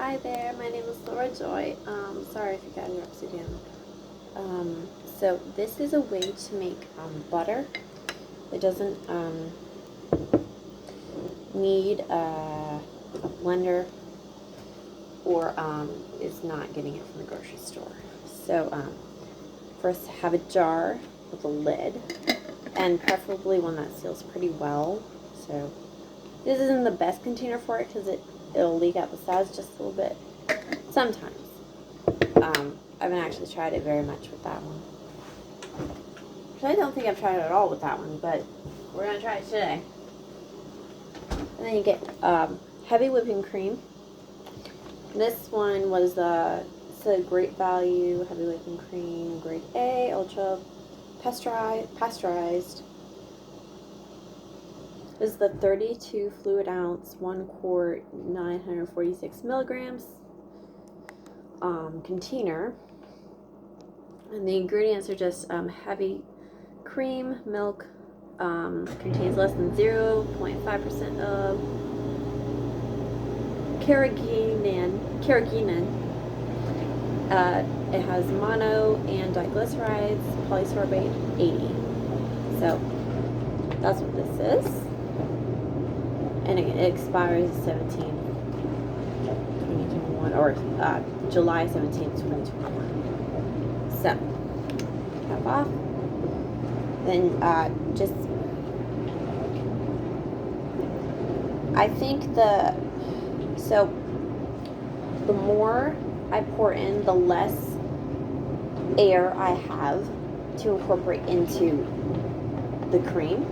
Hi there, my name is Laura Joy. Sorry if you got interrupted again. So this is a way to make butter. It doesn't need a blender or is not getting it from the grocery store. So first have a jar with a lid, and preferably one that seals pretty well. So this isn't the best container for it because it'll leak out the sides just a little bit sometimes. I haven't actually tried it very much with that one. Actually, I don't think I've tried it at all with that one, but we're going to try it today. And then you get heavy whipping cream. This one was it's a great value heavy whipping cream, grade A, ultra pasteurized. This is the 32 fluid ounce, 1 quart, 946 milligrams container. And the ingredients are just heavy cream, milk, contains less than 0.5% of carrageenan. It has mono and diglycerides, polysorbate 80. So that's what this is. And it expires 2021 or July 17th, 2021. So, cap off. Then just, I think the more I pour in, the less air I have to incorporate into the cream.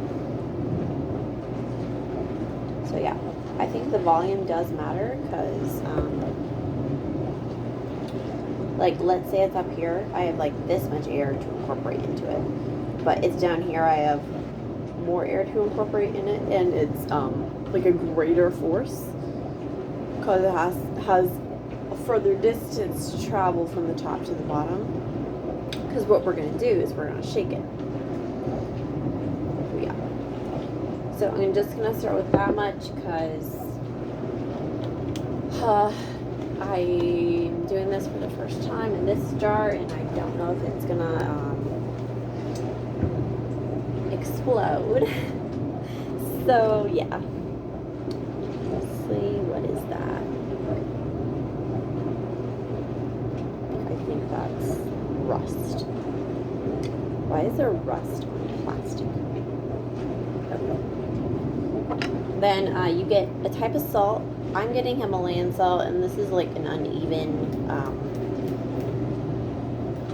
So yeah, I think the volume does matter because, like, let's say it's up here, I have like this much air to incorporate into it, but it's down here, I have more air to incorporate in it, and it's like a greater force because it has a further distance to travel from the top to the bottom. Because what we're going to do is we're going to shake it. Yeah. So I'm just going to start with that much because I'm doing this for the first time in this jar, and I don't know if it's going to explode. So yeah. Let's see, what is that? I think that's rust. Why is there rust on plastic? Okay. Then you get a type of salt. I'm getting Himalayan salt, and this is like an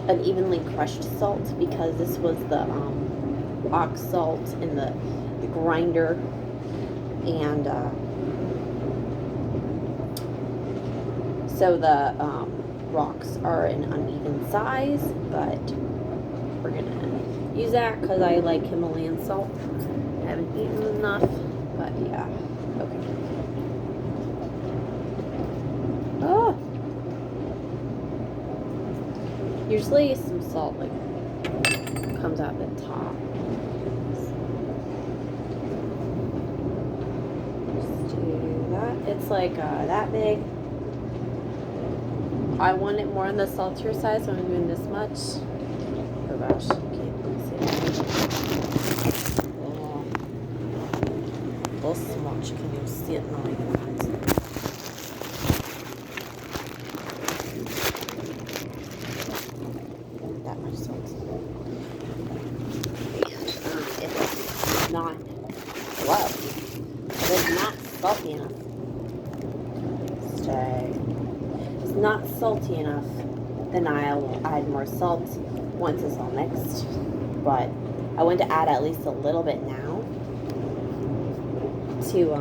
unevenly crushed salt because this was the ox salt in the grinder, and so the rocks are an uneven size, but we're gonna use that because I like Himalayan salt. I haven't eaten enough, but yeah. Okay. Oh! Usually some salt like comes out the top. Just do that. It's like that big. I want it more on the saltier side, so I'm doing this much. Oh gosh, can't see it. Little smudge. Can you see it now? That much salt. It's not. Whoa. It's not salty enough. Stay. Not salty enough, then I'll add more salt once it's all mixed. But I want to add at least a little bit now to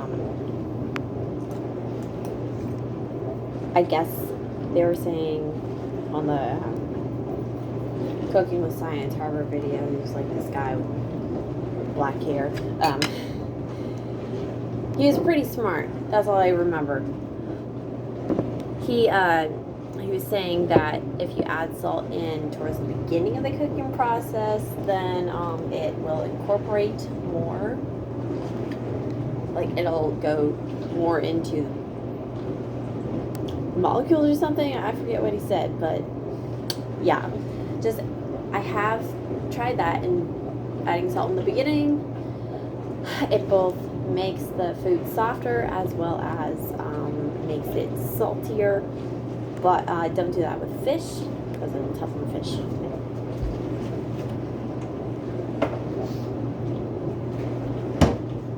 I guess they were saying on the Cooking with Science Harvard video, he was like this guy with black hair. He was pretty smart. That's all I remember. He was saying that if you add salt in towards the beginning of the cooking process, then it will incorporate more. Like, it'll go more into molecules or something. I forget what he said, but yeah, just I have tried that, and adding salt in the beginning, it both makes the food softer as well as makes it saltier. But don't do that with fish because it'll toughen the fish.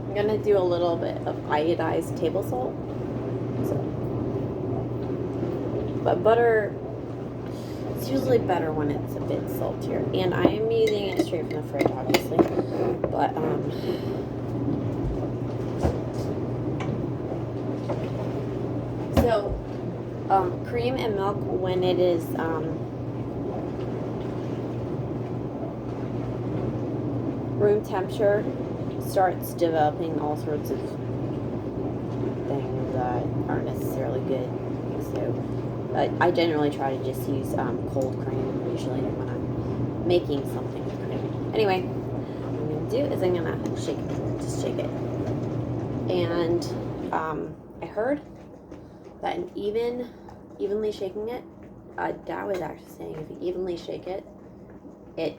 I'm gonna do a little bit of iodized table salt. But butter, it's usually better when it's a bit saltier. And I am using it straight from the fridge, obviously. But, cream and milk, when it is, room temperature, starts developing all sorts of things that aren't necessarily good. So I generally try to just use cold cream usually when I'm making something with cream. Anyway, what I'm going to do is I'm going to shake it, just shake it. And I heard that evenly shaking it, Dad was actually saying if you evenly shake it, it's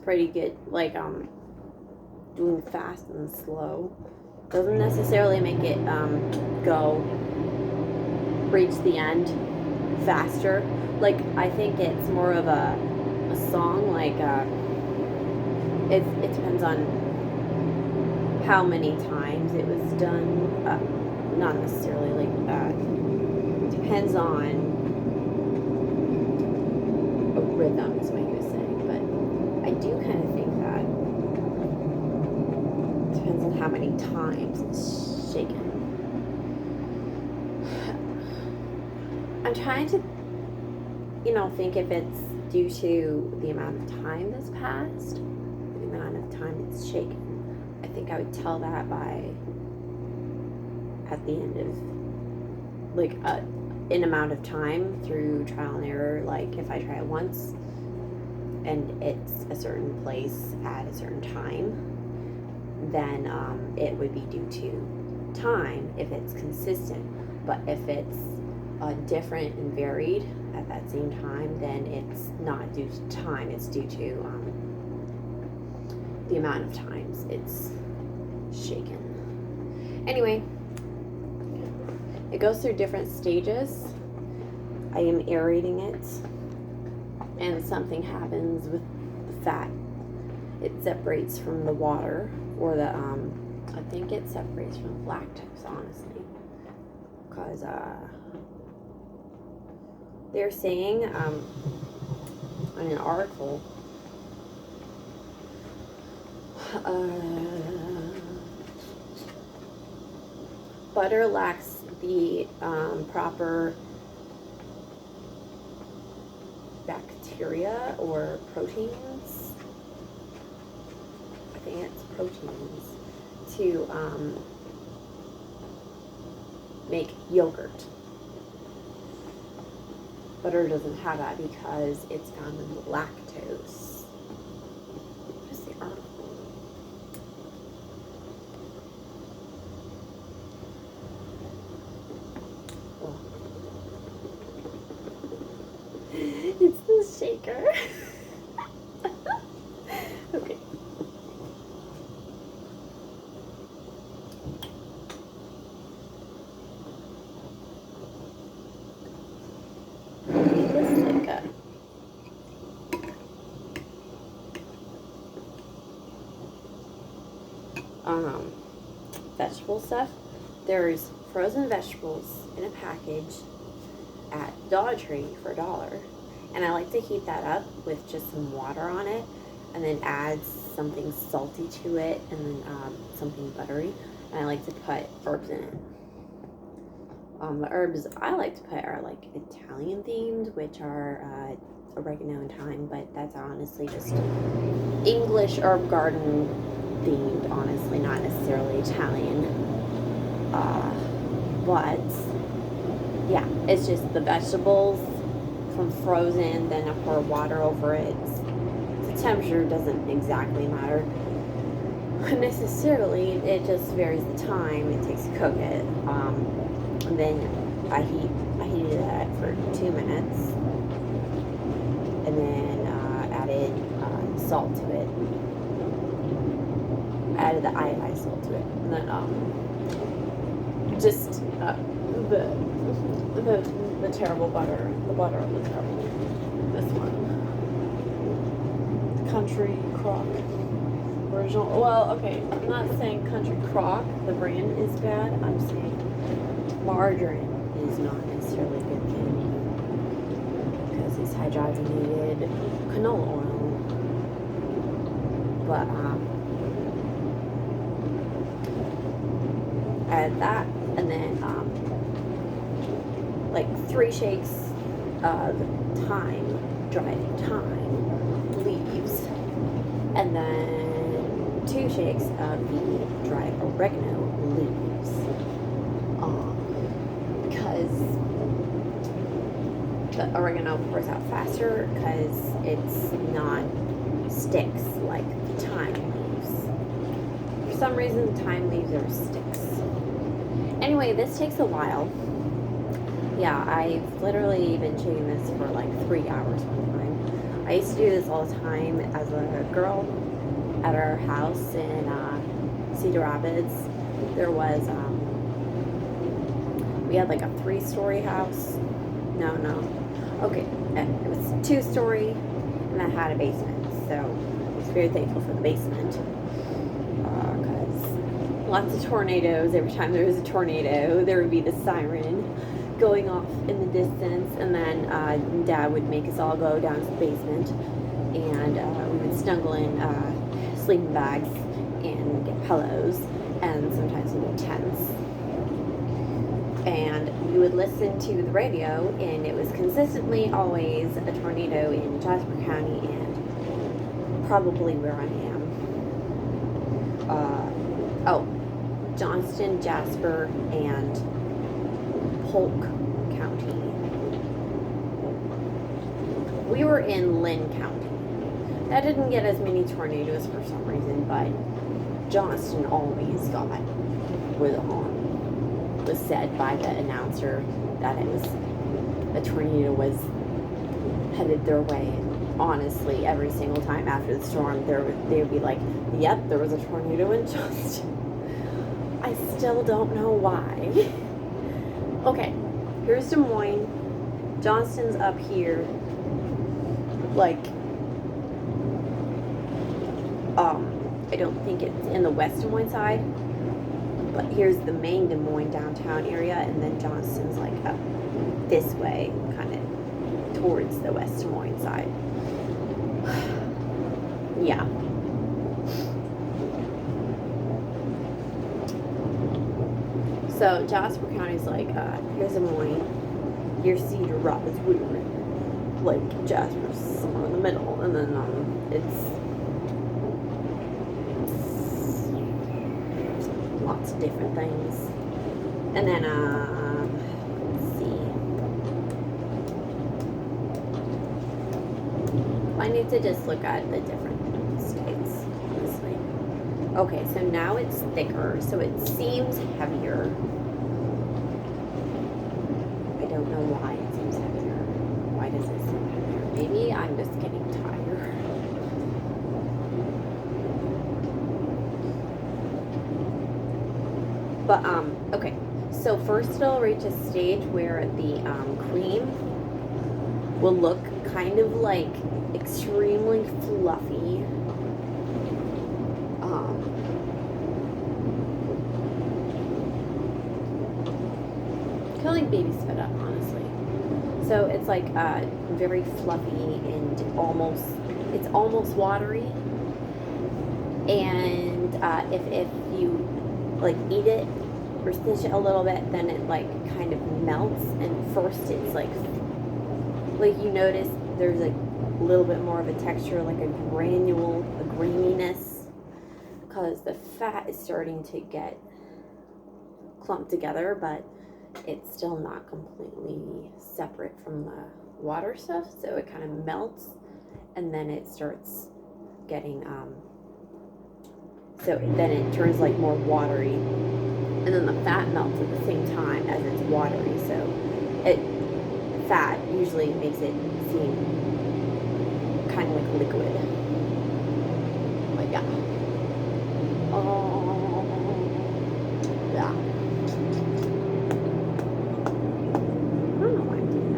pretty good. Like doing fast and slow doesn't necessarily make it reach the end faster. Like I think it's more of a song. Like it depends on how many times it was done. Not necessarily depends on a rhythm is what he was saying, but I do kind of think that depends on how many times it's shaken. I'm trying to, think if it's due to the amount of time that's passed, the amount of time it's shaken. I think I would tell that by at the end of an amount of time through trial and error. Like if I try it once and it's a certain place at a certain time, then it would be due to time if it's consistent. But if it's different and varied at that same time, then it's not due to time, it's due to the amount of times it's shaken. Anyway, it goes through different stages. I am aerating it, and something happens with the fat. It separates from the water, or the I think it separates from lactose, honestly, because they're saying in an article butter lacks the proper bacteria or proteins. I think it's proteins to make yogurt. Butter doesn't have that because it's found in the lactose. What is the article? It's the shaker. Okay. Vegetable stuff. There's frozen vegetables in a package at Dollar Tree for $1, and I like to heat that up with just some water on it, and then add something salty to it, and then something buttery, and I like to put herbs in it. The herbs I like to put are like Italian themed, which are oregano and thyme, but that's honestly just English herb garden themed, honestly, not necessarily Italian. But yeah, it's just the vegetables from frozen, then I pour water over it. The temperature doesn't exactly matter necessarily, it just varies the time it takes to cook it. And then I heated that for 2 minutes, and then added salt to it. Added the iodized salt to it, and then just the terrible butter. The butter of the terrible. This one, Country Crock original. Well, okay, I'm not saying Country Crock, the brand, is bad. I'm saying margarine is not necessarily a good thing because it's hydrogenated canola oil. But add that, and then like 3 shakes of dried thyme leaves, and then 2 shakes of the dried oregano leaves. Because the oregano pours out faster because it's not sticks like the thyme leaves. For some reason, thyme leaves are sticks. Anyway, this takes a while. Yeah, I've literally been shooting this for like 3 hours one time. I used to do this all the time as a girl at our house in Cedar Rapids. There was, we had like a 3-story house. No. Okay, it was 2-story, and it had a basement. So I was very thankful for the basement. Because lots of tornadoes. Every time there was a tornado, there would be the siren going off in the distance, and then Dad would make us all go down to the basement, and we would snuggle in sleeping bags and get pillows, and sometimes we would tents. And we would listen to the radio, and it was consistently always a tornado in Jasper County and probably where I am. Johnston, Jasper, and Polk County. We were in Lynn County. That didn't get as many tornadoes for some reason, but Johnston always got where the horn was said by the announcer that it was a tornado was headed their way. And honestly, every single time after the storm, they would be like, "Yep, there was a tornado in Johnston." I still don't know why. Okay, here's Des Moines. Johnston's up here. Like, I don't think it's in the West Des Moines side, but here's the main Des Moines downtown area, and then Johnston's like up this way, kind of towards the West Des Moines side. Yeah. So Jasper County's like, here's Des Moines, here's Cedar Rapids, we're like Jasper's somewhere in the middle, and then it's lots of different things. And then let's see. I need to just look at the different states, honestly. Okay, so now it's thicker, so it seems heavier. I don't know why it seems heavier. Why does it seem heavier? Maybe I'm just getting tired. But, okay. So first it'll reach a stage where the cream will look kind of like extremely fluffy. Kind of like baby spit up, honestly. So it's like very fluffy and it's almost watery. And if you like eat it or stitch it a little bit, then it like kind of melts. And first it's like you notice there's a little bit more of a texture, like a graininess, because the fat is starting to get clumped together, but it's still not completely separate from the water stuff, so it kind of melts, and then it starts getting so then it turns like more watery, and then the fat melts at the same time as it's watery. So it fat usually makes it seem kind of like liquid. Like yeah. Yeah. I don't know why I'm doing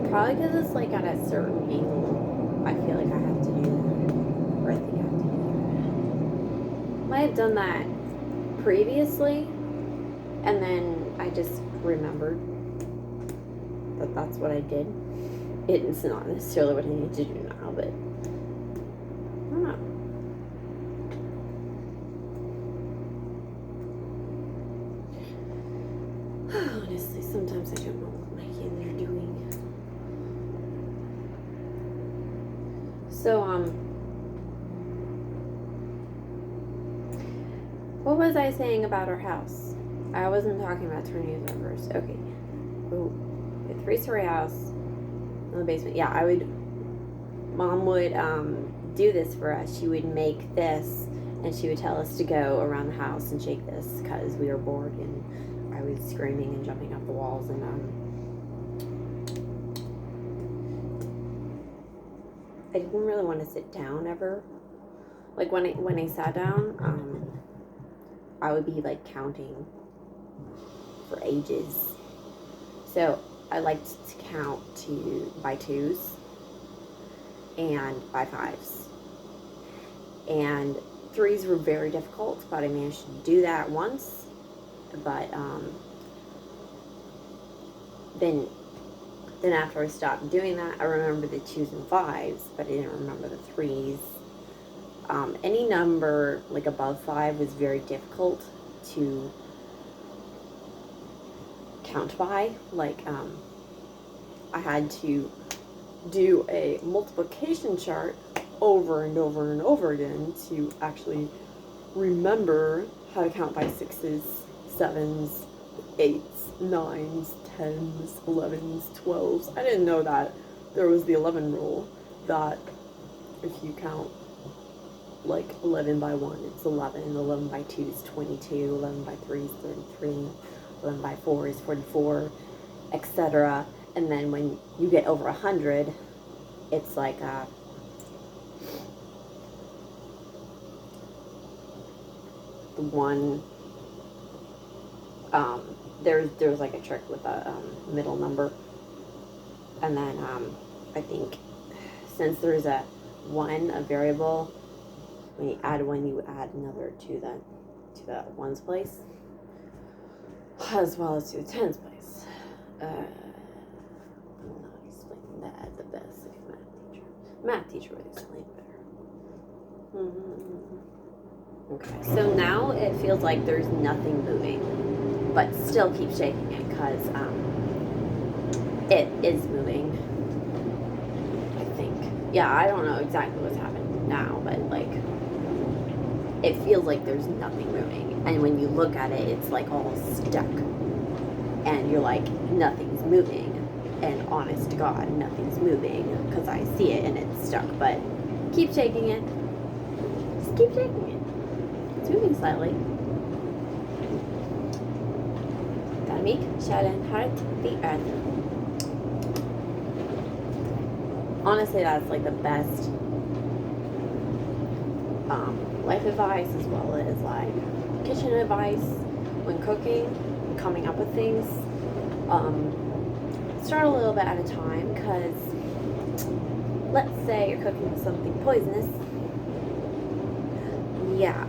that. Probably because it's like at a certain angle. I feel like I have to do that. Or I think I have to do that. Might have done that previously, and then I just remembered that that's what I did. It's not necessarily what I need to do now, but I don't know. Honestly, sometimes I don't know what my hands are doing. So, what was I saying about our house? I wasn't talking about tornadoes at first. Okay. Oh, a 3-story house in the basement. Yeah, Mom would do this for us. She would make this, and she would tell us to go around the house and shake this because we were bored, and I was screaming and jumping up the walls, and I didn't really want to sit down ever. Like when I sat down, I would be like counting for ages. So I liked to count by 2s and by 5s. And 3s were very difficult, but I managed to do that once. But then after I stopped doing that, I remember the 2s and 5s, but I didn't remember the 3s. Any number like above 5 was very difficult to count by. Like I had to do a multiplication chart over and over and over again to actually remember how to count by 6s, 7s, 8s, 9s, 10s, 11s, 12s. I didn't know that there was the 11 rule, that if you count like 11 by 1, it's 11, 11 by 2 is 22, 11 by 3 is 33, 11 by 4 is 44, etc. And then when you get over 100, it's like the one, there's like a trick with a middle number, and then I think since there's a variable, when you add 1, you add another to the 1's place, as well as to the 10's place. I'm not explaining that the best, like a math teacher would explain it better. Okay, so now it feels like there's nothing moving, but still keep shaking it because it is moving, I think. Yeah, I don't know exactly what's happening now, but like it feels like there's nothing moving, and when you look at it, it's like all stuck, and you're like, nothing's moving, and honest to God, nothing's moving because I see it and it's stuck. But keep shaking it, just keep shaking it. It's moving slightly. Dynamique, Shadow, Heart, the Earth. Honestly, that's like the best life advice, as well as like kitchen advice when cooking, coming up with things. Start a little bit at a time, because let's say you're cooking with something poisonous. Yeah,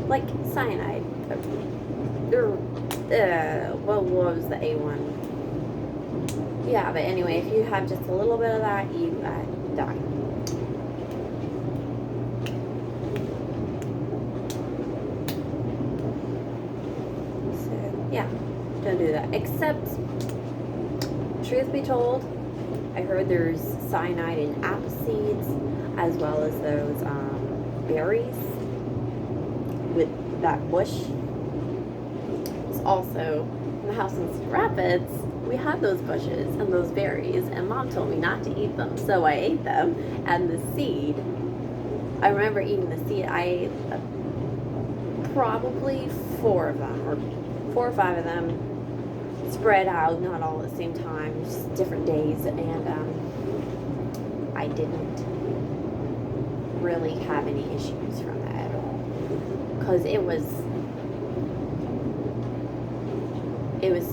like cyanide. What was the A one? Yeah, but anyway, if you have just a little bit of that, you die. So, yeah, don't do that. Except, truth be told, I heard there's cyanide in apple seeds, as well as those berries with that bush. It's also in the house in Cedar Rapids. We had those bushes and those berries, and Mom told me not to eat them, so I ate them, and the seed I remember eating the seed. I probably 4 of them, or 4 or 5 of them, spread out, not all at the same time, just different days, and I didn't really have any issues from that at all, because it was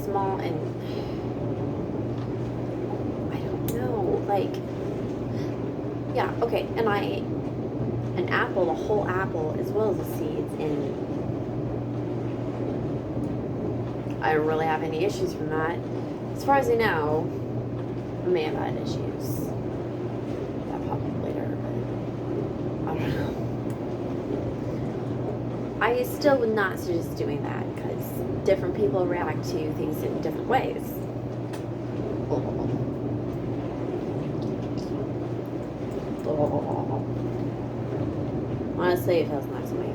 small, and I don't know, like, yeah, okay, and I ate an apple, the whole apple, as well as the seeds, and I don't really have any issues from that. As far as I know, I may have had issues. That popped up later, but I don't know. I still would not suggest doing that, because different people react to things in different ways. Honestly, it feels nice to me.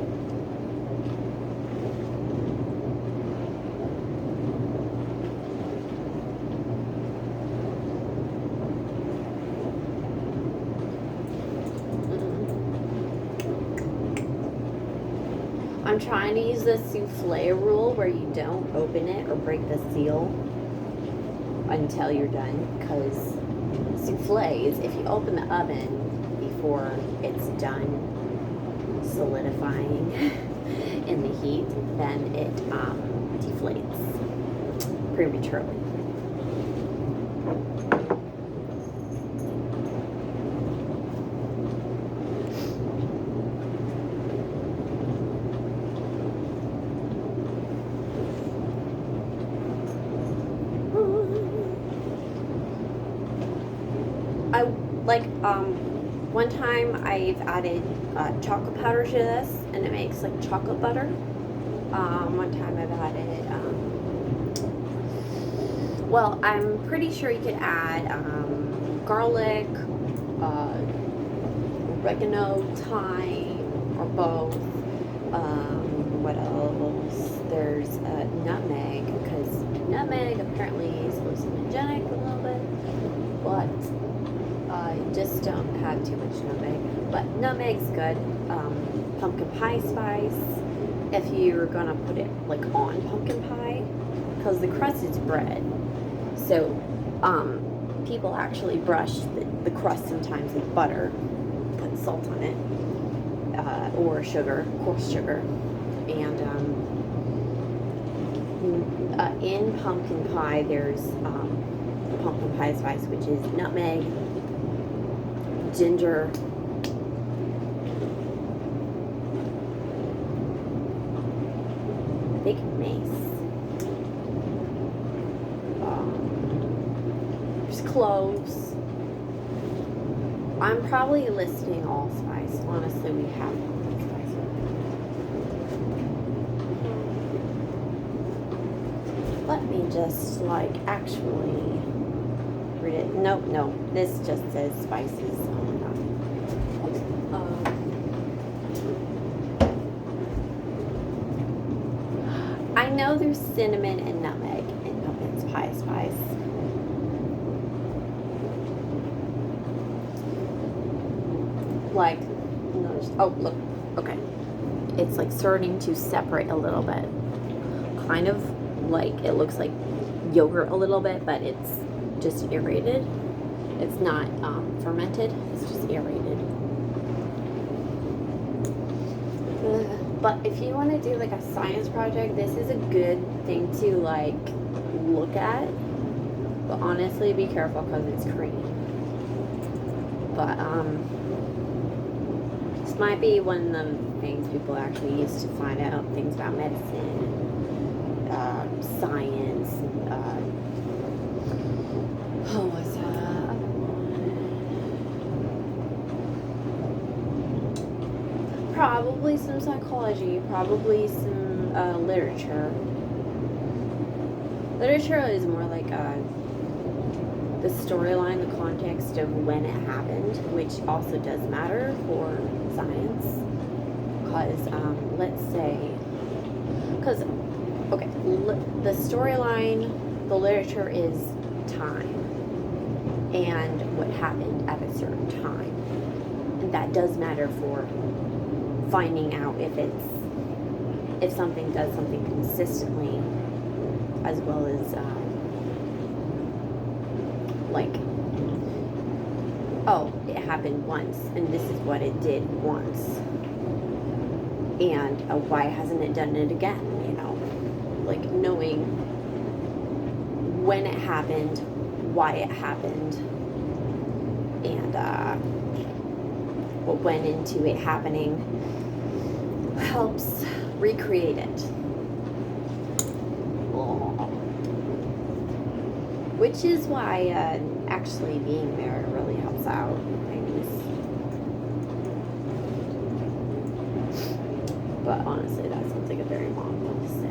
I'm trying to use the souffle rule where you don't open it or break the seal until you're done, because souffles, if you open the oven before it's done solidifying in the heat, then it deflates prematurely. I like one time I've added chocolate powder to this, and it makes like chocolate butter. One time I've added well, I'm pretty sure you could add garlic, oregano, thyme, or both. What else? There's nutmeg, because nutmeg apparently is hallucinogenic a little bit, but just don't have too much nutmeg. But nutmeg's good. Pumpkin pie spice, if you're gonna put it like on pumpkin pie, because the crust is bread. So people actually brush the crust sometimes with butter, put salt on it, or sugar, coarse sugar, and in pumpkin pie there's pumpkin pie spice, which is nutmeg, ginger, I think mace, there's cloves. I'm probably listing all spice. Honestly, we have spice. Let me just like actually read it. Nope, no. This just says spices. I know there's cinnamon and nutmeg in pumpkin pie spice. Like, no, oh look, okay. It's like starting to separate a little bit. Kind of like, it looks like yogurt a little bit, but it's just aerated. It's not fermented, it's just aerated. But if you want to do like a science project, this is a good thing to like look at. But honestly, be careful because it's cream. But this might be one of the things people actually use to find out things about medicine, science. What's that? Probably some psychology, probably some literature. Literature is more like the storyline, the context of when it happened, which also does matter for science. Because, let's say, because, okay, the storyline, the literature is time and what happened at a certain time. And that does matter for finding out if something does something consistently, as well as like, oh, it happened once and this is what it did once, and why hasn't it done it again, you know, like knowing when it happened, why it happened, and what went into it happening helps recreate it. Which is why actually being there really helps out things. But honestly, that sounds like a very mom thing to say.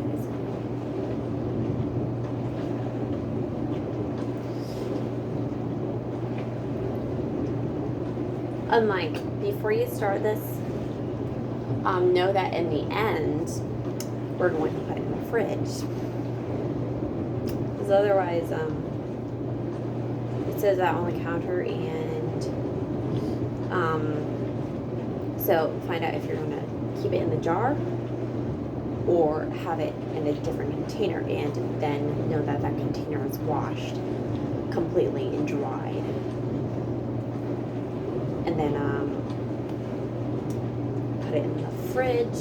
Unlike, before you start this, know that in the end, we're going to put it in the fridge. Because otherwise, it says that on the counter, and so find out if you're going to keep it in the jar or have it in a different container, and then know that that container is washed completely and dried. And then put it in the fridge.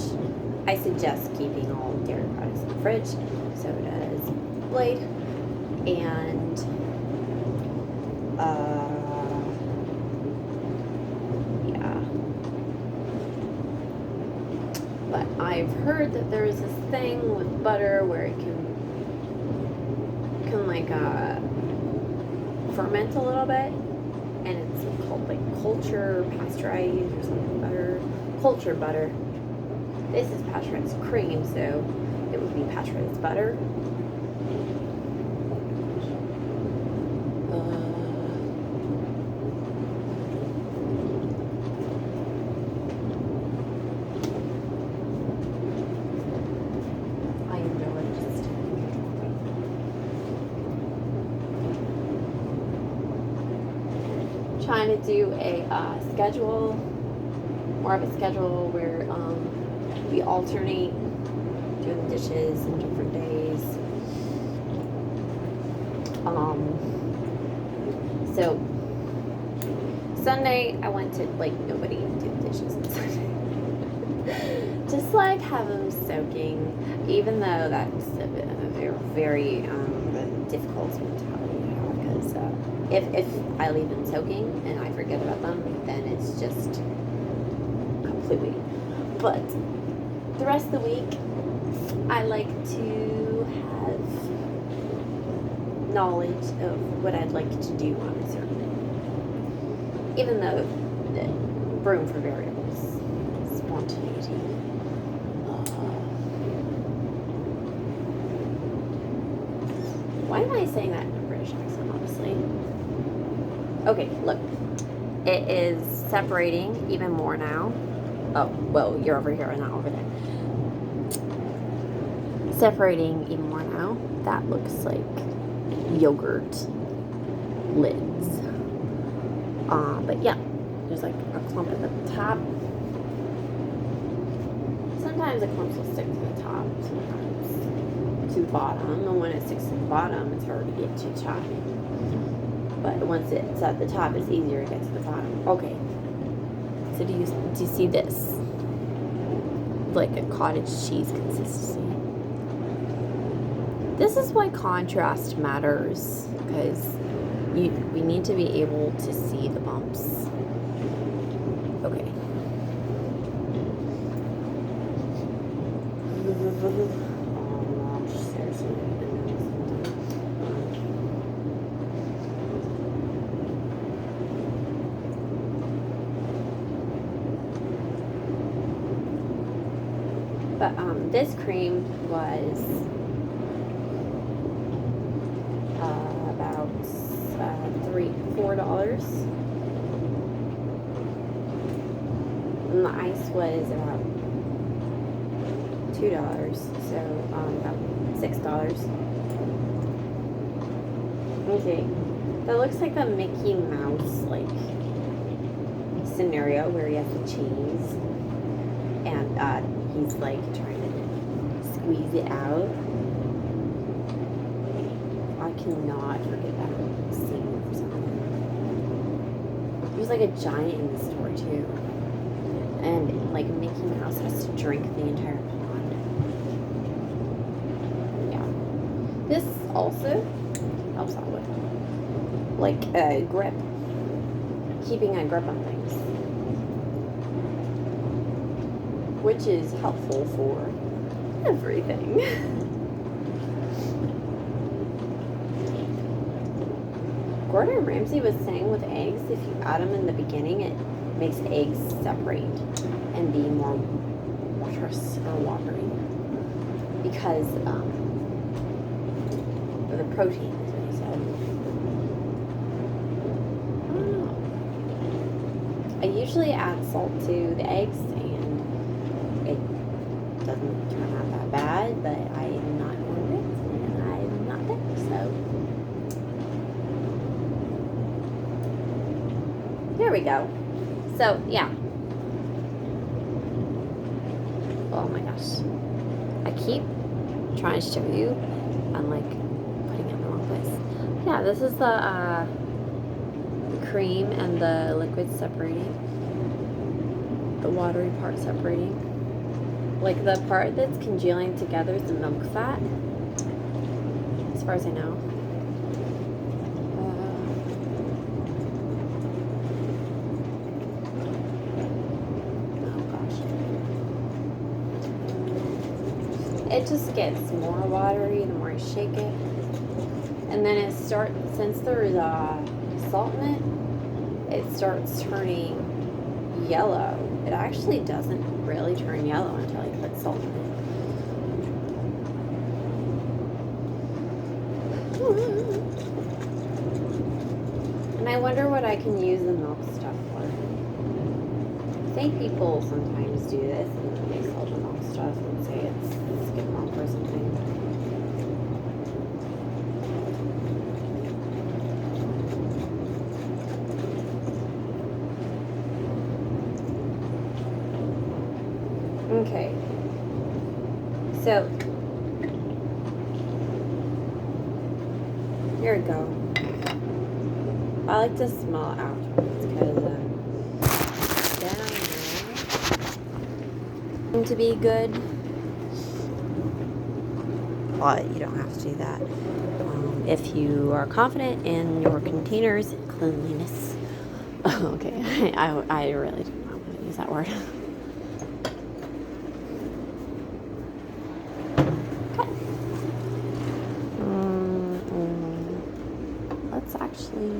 I suggest keeping all dairy products in the fridge. So does Blade. And yeah. But I've heard that there is this thing with butter where it can like ferment a little bit, and it's called like culture pasteurized or something butter. Culture butter. This is pasteurized cream, so it would be pasteurized butter. Trying to do a schedule, more of a schedule where we alternate doing the dishes in different days. So Sunday I went to like nobody do the dishes on Sunday. Just like have them soaking, even though that's a very difficult mentality to have, because if I leave them soaking and I forget about them, then it's just completely. But the rest of the week, I like to have knowledge of what I'd like to do on a certain day. Even though the room for variables, spontaneity. Why am I saying that in a British accent, honestly? Okay, look. It is separating even more now. Oh, well, you're over here and not over there. Separating even more now. That looks like yogurt lids. But yeah, there's like a clump at the top. Sometimes the clumps will stick to the top, sometimes to the bottom. And when it sticks to the bottom, it's hard to get too choppy. But once it's at the top, it's easier to get to the bottom. Okay. So do you see this? Like a cottage cheese consistency. This is why contrast matters, because we need to be able to see the bumps. Okay. But this cream was about $4. And the ice was about $2, so about $6. Okay, that looks like a Mickey Mouse like scenario where he has the cheese and he's like trying to squeeze it out. I cannot forget that scene for some reason. There's like a giant in the store too. And like Mickey Mouse has to drink the entire pond. Yeah. This also helps out with like a grip. Keeping a grip on things. Which is helpful for everything. Gordon Ramsay was saying with eggs, if you add them in the beginning, it makes eggs separate and be more waterous or watery because of the protein, is what he said. I don't know. I usually add salt to the eggs and it doesn't turn out that bad, but I am not going it and I'm not there, so. There we go. So, yeah. Oh my gosh. I keep trying to show you. I'm like putting it in the wrong place. Yeah, this is the cream and the liquid separating. The watery part separating. Like the part that's congealing together is the milk fat. As far as I know. It just gets more watery the more you shake it. And then it starts, since there's salt in it, it starts turning yellow. It actually doesn't really turn yellow until you put salt in it. And I wonder what I can use the milk stuff for. I think people sometimes do this and then they sell the milk stuff and say it's skip milk or something. Okay. So here we go. I like to smell it afterwards because then I know to be good. But you don't have to do that. If you are confident in your containers cleanliness. Okay, I really do not want to use that word. Let's actually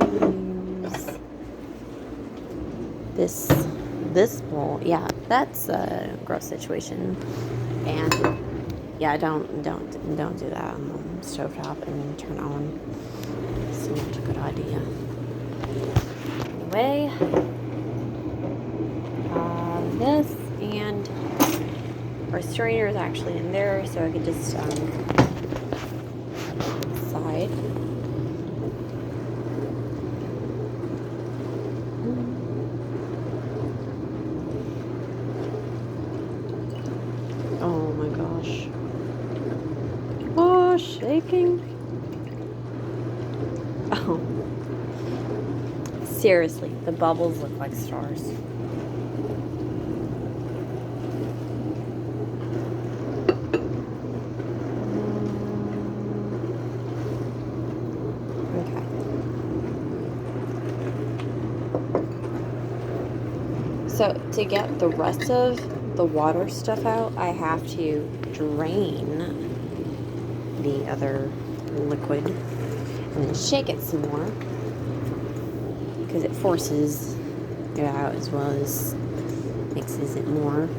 use this bowl. Yeah, that's a gross situation. And yeah, don't do that on the stovetop and turn on. It's not a good idea. Anyway, this and our strainer is actually in there, so I could just side. Oh my gosh. Oh, shaking. Oh. Seriously, the bubbles look like stars. Okay. So to get the rest of the water stuff out, I have to drain the other liquid and then shake it some more because it forces it out as well as mixes it more.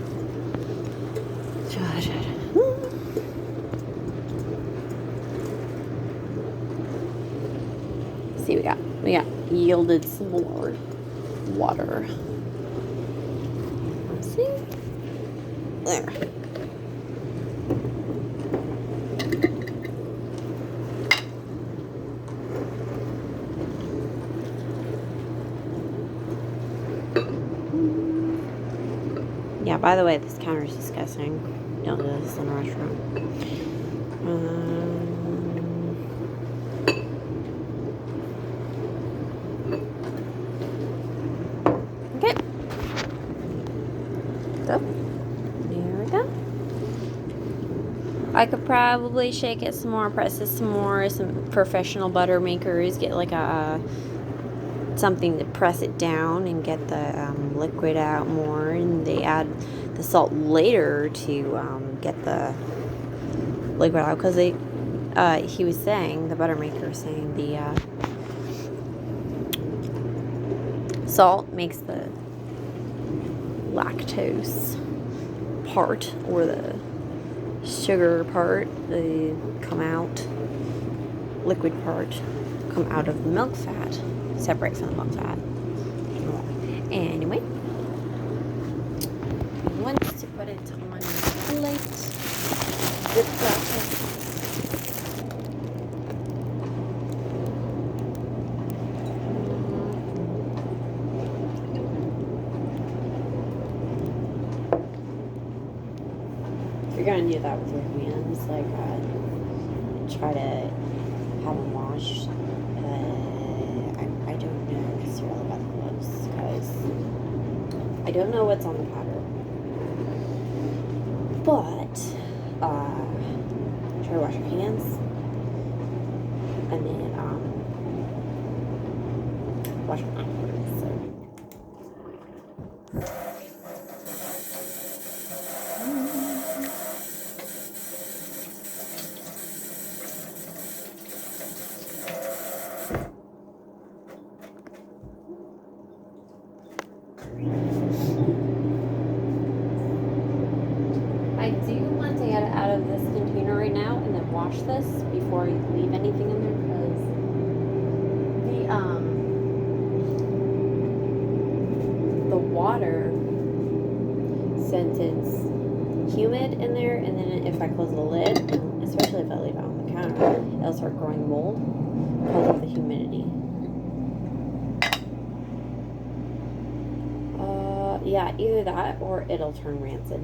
See, we got yielded some more water. See? There. Yeah, by the way, this counter is disgusting. Don't do this in a restaurant. Okay. So, there we go. I could probably shake it some more, press it some more. Some professional butter makers get like a something to press it down and get the liquid out more, and they add the salt later to get the liquid out, because he was saying, the butter maker was saying, the salt makes the lactose part, or the sugar part, the liquid part come out of the milk fat, separate from the milk fat. Anyway, once to put it on a plate, the process. You're gonna do that with your hands, like try to have them washed. I don't know necessarily about the gloves, because I don't know what's on the powder. But try to wash your hands, and then wash them afterwards. So. I do want to get it out of this container right now and then wash this before I leave anything in there, because the water, since it's humid in there, and then if I close the lid, especially if I leave it on the counter, it'll start growing mold because of the humidity. Yeah, either that or it'll turn rancid.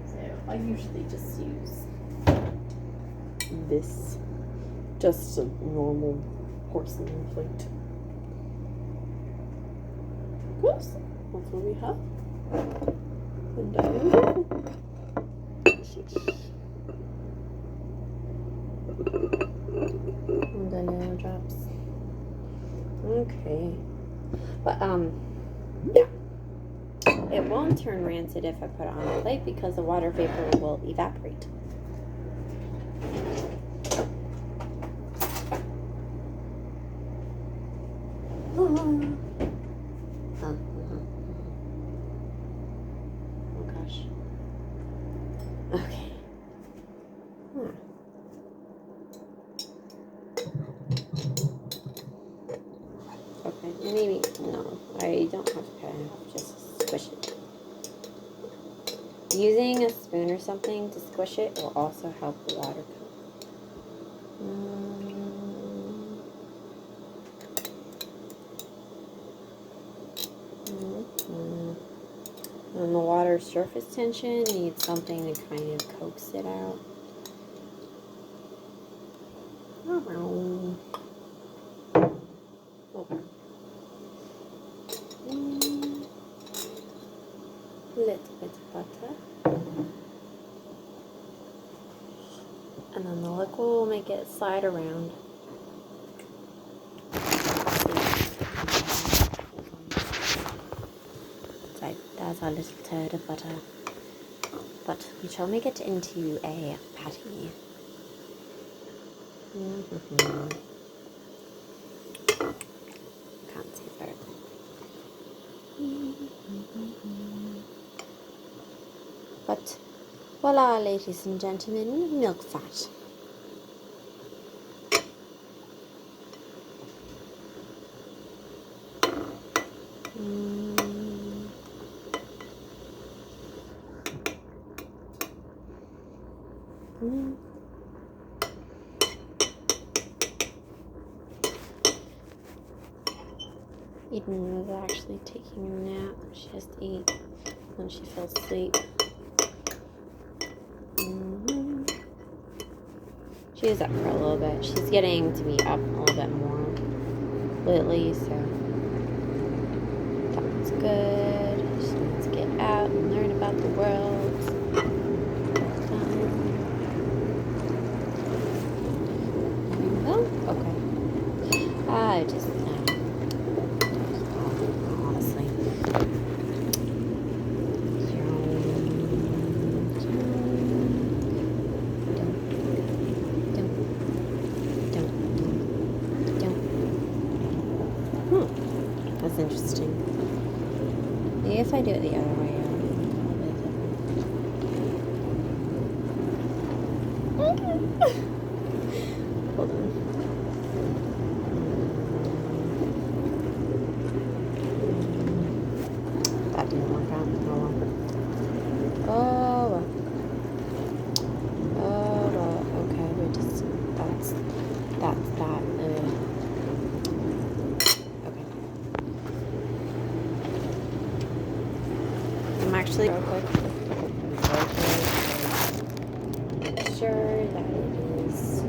So I usually just use this, just a normal porcelain plate. Oops, that's what we have. And the nail drops. Okay. But yeah. It won't turn rancid if I put it on a plate, because the water vapor will evaporate. Oh gosh. Okay. Okay, maybe, no, I don't have to cut it off, just squish it. Using a spoon or something to squish it will also help the water come. And the water surface tension needs something to kind of coax it out. Okay. Little bit of butter. And then the liquid will make it slide around. So that's our little turd of butter. But we shall make it into a patty. Can't see very well. But voila, ladies and gentlemen, milk fat. Eden was actually taking a nap. She has to eat when she falls asleep. She was up for a little bit. She's getting to be up a little bit more lately, so that's good. She needs to get out and learn about the world. Oh, okay. I just honestly. That's interesting. Maybe if I do it the other way around. Hold on. That didn't work out. Oh well. Oh well. Okay, we just that's that. Okay. I'm actually real quick. Make sure that it is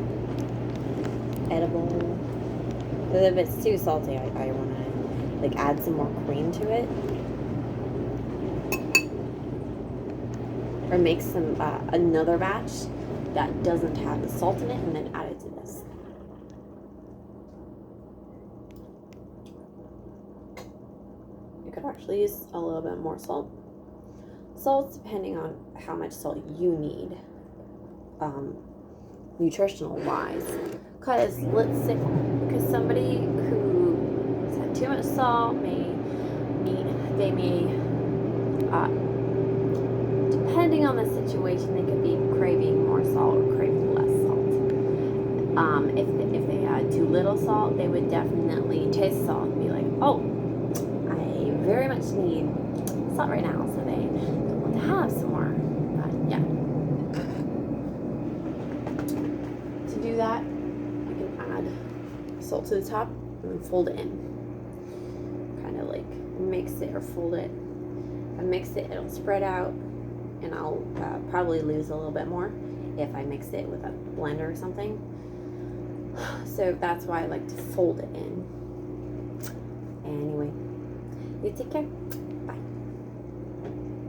edible. Because if it's too salty, I want to like add some more cream to it, or make some another batch that doesn't have the salt in it, and then add it to this. You could actually use a little bit more salt. Salt's depending on how much salt you need, nutritional wise. Because let's say, because somebody who has had too much salt may, depending on the situation, they could be craving more salt or craving less salt. If they had too little salt, they would definitely taste salt and be like, oh, I very much need salt right now, so they want to have some more. But yeah, to do that, you can add salt to the top and then fold it in. Kind of like mix it or fold it. If I mix it, it'll spread out, and I'll probably lose a little bit more if I mix it with a blender or something. So that's why I like to fold it in. Anyway, you take care.